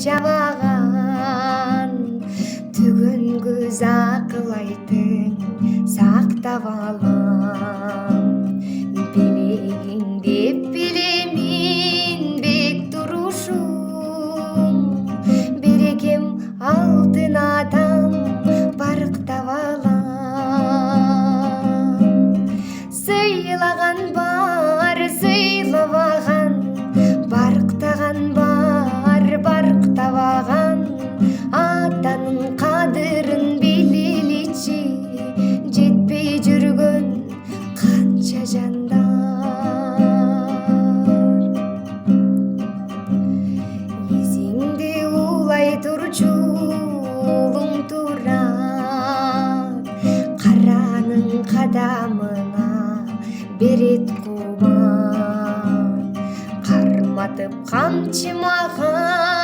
жабаган түгөн көз акыл айтың сактап алам белегиңде билемин бек турушум берекем алтын адам барктап алам сыйлаган бар сыйлабаган барктаган бар барктабаган атанын кадырын билеличи жетпей жүргөн канча жандар эсиңде улай турчу улуң турат каранын кадамына берет кубан карматып камчы мага